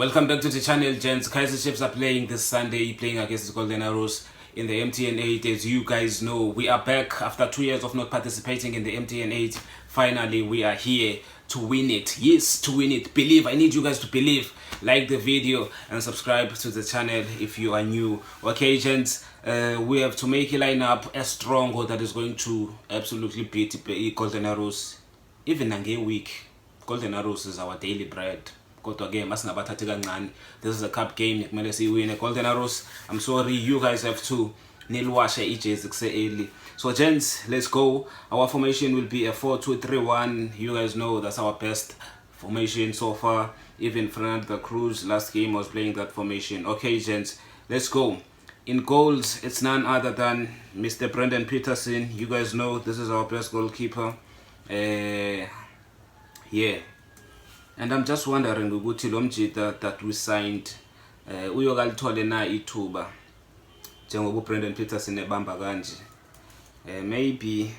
Welcome back to the channel, gents. Kaizer Chiefs are playing this Sunday, playing against the Golden Arrows in the MTN 8. As you guys know, we are back after 2 years of not participating in the MTN 8. Finally, we are here to win it. Yes, to win it. Believe. I need you guys to believe. Like the video and subscribe to the channel if you are new. Okay, gents, we have to make a lineup as strong that is going to absolutely beat Golden Arrows. Even a week, Golden Arrows is our daily bread. Kodwa ke masinabathathe kancane. This is a cup game, kumele siwine. Golden Arrows, I'm sorry, you guys have to nilwashe ijezi kuse-early. So gents, let's go. Our formation will be a 4-2-3-1. You guys know that's our best formation so far. Even Fernando da Cruz last game was playing that formation. Okay, gents, let's go. In goals, it's none other than Mr. Brendan Peterson. You guys know this is our best goalkeeper. Yeah. And I'm just wondering ukuthi lo mjita that we signed uyokalithole na ithuba njengoba Brendan Peterson ebamba kanje. Maybe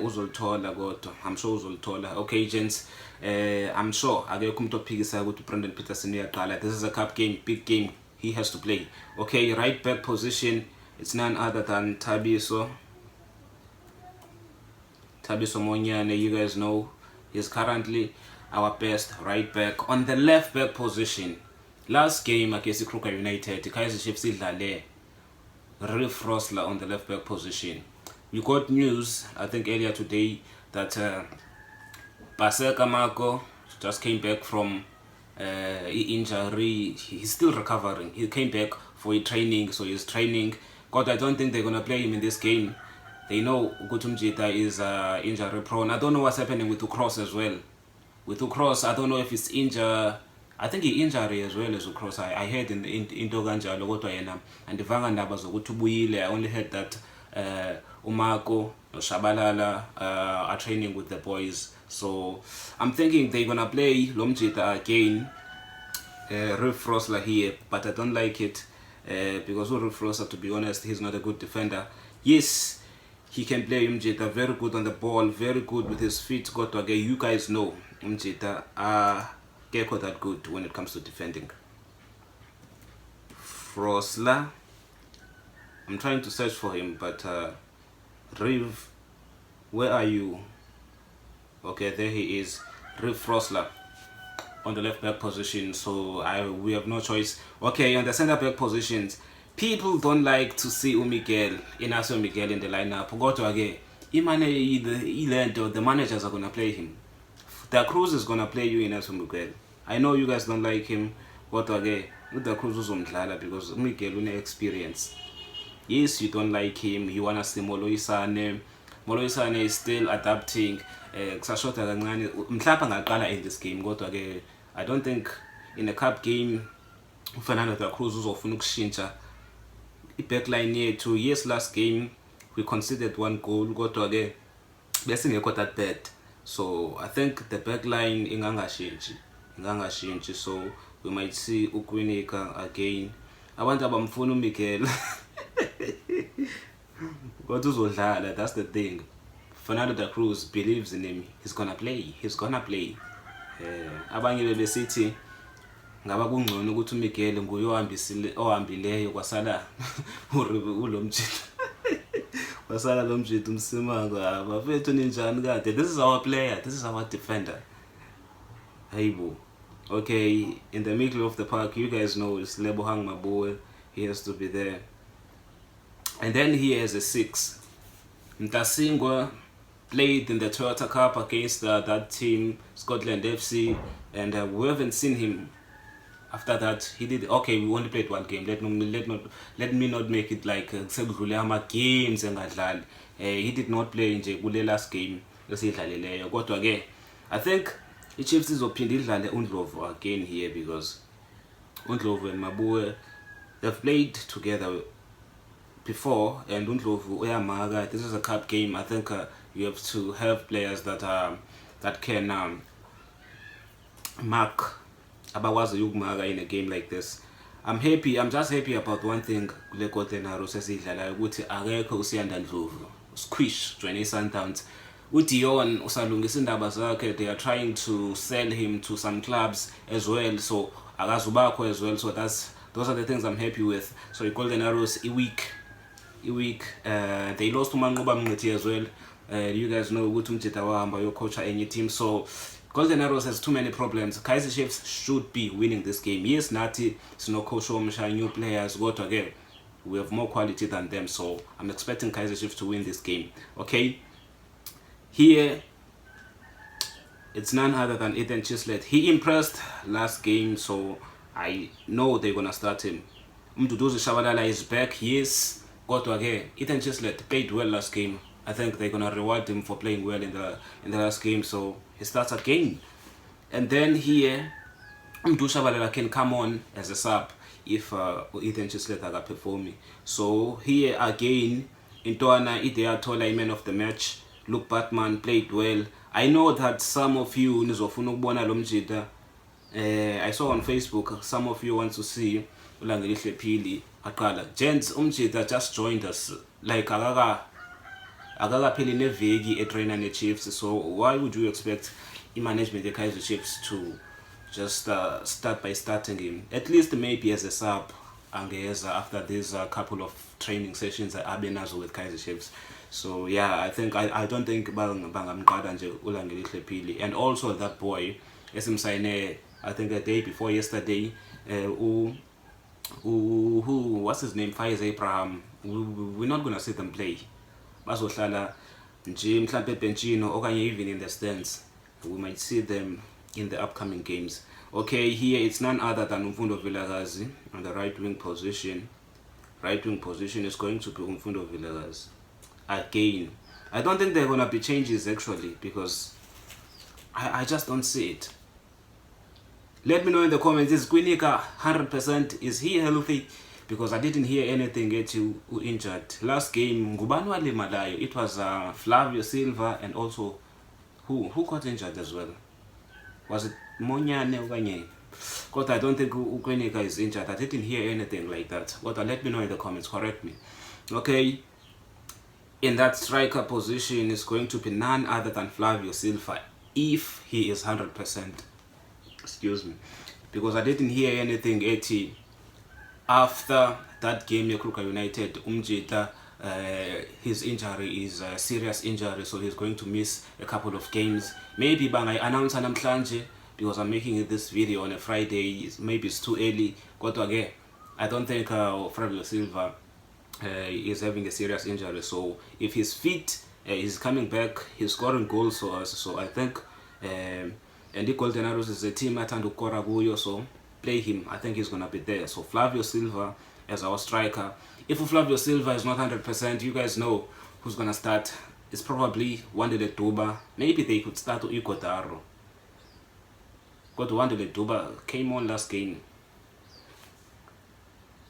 uzolithola kodwa I'm sure uzolithola. Okay, gents, I'm sure akekho umuntu ophikisa ukuthi Brendan Peterson uyaqala. This is a cup game, big game. He has to play. Okay, right back position, it's none other than Thabiso Monyane. You guys know he's currently our best right back. On the left back position, last game against Kruger United, Kaizer Chiefs idlale Riff Rosler on the left back position. We got news, I think earlier today, that Paseka Marco just came back from injury. He's still recovering. He came back for a training, so he's training. God, I don't think they're gonna play him in this game. They know Gutumjita is injury prone. I don't know what's happening with Ukros as well. With Ukros, I don't know if it's injury. I think he injury as well as Ukros. I heard in Toganjalo kodwa yena andivanga ndaba zokuthi ubuyile. I only heard that Umako Shabalala are training with the boys. So I'm thinking they're gonna play Lomjita again. Riff Rosler here, but I don't like it because Riff Rosler, to be honest, he's not a good defender. Yes, he can play Umjita, very good on the ball, very good with his feet. You guys know Umjita get that good when it comes to defending. Frosler, I'm trying to search for him, but Riv, where are you? Okay, there he is. Riv Frosler on the left back position. So we have no choice. Okay, on the center back positions, people don't like to see Inacio Miguel in the lineup. The managers are gonna play him. Da Cruz is gonna play you Inacio Miguel. I know you guys don't like him, but again, Da Cruz is because Miguel has experience. Yes, you don't like him. You wanna see Moloisane. Moloisane is still adapting. In this game, I don't think in a cup game Fernando da Cruz uzofuna ukushintsha backline yethu. Yes, last game we conceded 1 goal, kodwa ke besingekho that bad. So I think the backline ingangashintshi, so we might see Ukwinika again. Abantu abamfuna uMiguel kodwa uzodlala, that's the thing. Fernando da Cruz believes in him. He's gonna play. Abanye bebesithi ngaba kungcono ukuthi uMiguel nguye ohambileyo kwasala ulomjito. Wasala lomjito umsimango bafethu ninjani kade. This is our player. This is our defender. Hayibo. Okay, in the middle of the park, you guys know it's Lebohang Maboe. He has to be there. And then he has a 6. Ntasingwa played in the Toyota Cup against that team, Scotland FC, and we haven't seen him after that. He did okay. We only played 1 game. Let me not make it like games and he did not play in the last game. I think the Chiefs is opined Undlovu again here because Undlovu and Maboe, they've played together before, and Undlovu uyamaga. This is a cup game. I think you have to have players that can mark abawazi ukumaga in a game like this. I'm just happy about one thing. Le Golden Arrows esidlala ukuthi akekho uSiyanda Ndlovu squish join Sundowns uDion usalungisa indaba zakhe. They are trying to sell him to some clubs as well, so akazubakho as well. So those are the things I'm happy with. So iGolden Arrows week they lost to Manquba Mngqithi as well. You guys know ukuthi uMjida wahamba yocoacha enye team, so Golden Arrows has too many problems. Kaizer Chiefs should be winning this game. Yes, nathi sino coach omsha, new players, kodwa ke we have more quality than them, so I'm expecting Kaizer Chiefs to win this game. Okay, here it's none other than Ethan Chislett. He impressed last game, so I know they're gonna start him. Mduduzi Shabalala is back, yes, kodwa ke Ethan Chislett played well last game. I think they're gonna reward him for playing well in the last game, so he starts again. And then here Mdu Shabalala can come on as a sub if Ethan Chislett aga performing. So here again Intwana Ideatola, man of the match. Luke Batman played well. I know that some of you nizofuna ukubona lo Mjida. I saw on Facebook some of you want to see Ulangelihle Phili aqala. Gents, Mjida just joined us, like akakapheli neveki etrainer neChiefs, so why would you expect management the Kaizer Chiefs to just start by starting him? At least maybe as a sub angeza after this couple of training sessions abenazo with Kaizer Chiefs. So yeah, I don't think bangamqala nje Ulangelihle Phili. And also that boy esimsayine, I think a day before yesterday, what's his name, Faiz Abraham. We're not gonna see them play. Bazohlala nje mhlambe ebenchino okanye even in the stands. We might see them in the upcoming games. Okay, here it's none other than Mfundo Vilakazi on the right wing position. Right wing position is going to be Mfundo Vilakazi again. I don't think there are gonna be changes actually, because I just don't see it. Let me know in the comments, is Quinika 100%? Is he healthy? Because I didn't hear anything yet who injured. Last game, Ngubani walimalayo. It was Flavio Silva, and also who got injured as well? Was it Monyane okanye? Because I don't think Ukwenika is injured. I didn't hear anything like that. But let me know in the comments, correct me. Okay, in that striker position is going to be none other than Flavio Silva, if he is 100%. Excuse me. Because I didn't hear anything after that game Kruger United. Mjida, his injury is a serious injury, so he's going to miss a couple of games. Maybe I announce namhlanje, because I'm making this video on a Friday. Maybe it's too early. But again, I don't think Flavio Silva is having a serious injury. So if he's fit, he's coming back, he's scoring goals for us. So I think and the Golden Arrows is a team athanda ukukora kuyo, so play him. I think he's gonna be there. So Flavio Silva as our striker. If Flavio Silva is not 100%, you guys know who's gonna start. It's probably Wandile Duba. Maybe they could start with Ighodaro. But Wandile Duba came on last game.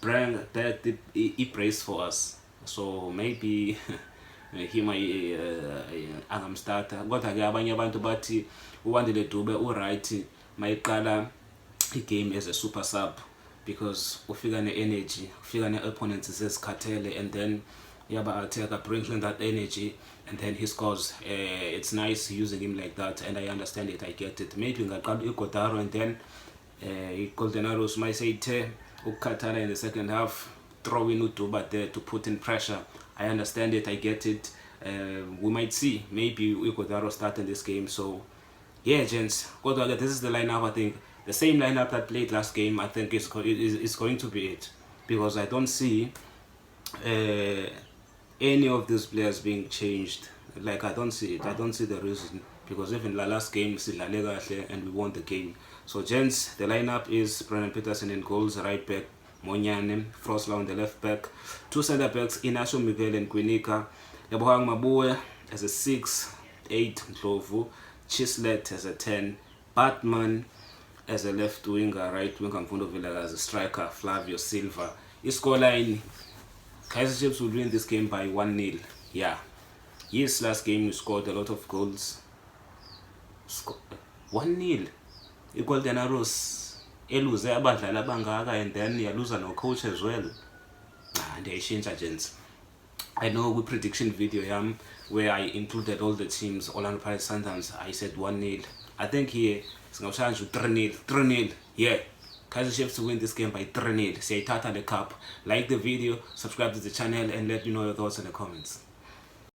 Bring that he praised for us. So maybe he might start. But abanye abantu bathi uWandile Dube uright mayiqala game as a super sub, because ufika ne-energy, ufika ne-opponents sesikhathele, and then yaba attacker brings in that energy, and then he scores. It's nice using him like that, and I understand it, I get it. Maybe ngaqala Ighodaro, and then Golden Arrows might say ukukhathala in the second half, throw in uDuba there to put in pressure. I understand it, I get it. We might see maybe Ighodaro start in this game. So yeah, gents, this is the lineup. I think the same lineup that played last game, I think is going to be it, because I don't see any of these players being changed. Like, I don't see it. I don't see the reason, because even the last game and we won the game. So gents, the lineup is Brennan Peterson in goals, right back Monyane, Frosla on the left back, two center backs Inasho Miguel and Quinika, Lebohang Mabue as a 6, 8 Ndlovu, Chislett as a 10, Batman as a left winger, right winger Mfundo Vilakazi as a striker, Flavio Silva. His scoreline, Kaizer Chiefs will win this game by 1-0. Yeah. Yes, last game you scored a lot of goals. 1-0. Golden Arrows eluze abadlali abangaka, and then you lose no coach as well. And they change agents. I know we prediction video where I included all the teams, Orlando Pirates, Sundowns. I said 1-0. I think here it's going to change to 3-0. 3-0. Yeah. Kaizer Chiefs to win this game by 3-0. Say Tata the cup. Like the video, subscribe to the channel, and let me know your thoughts in the comments.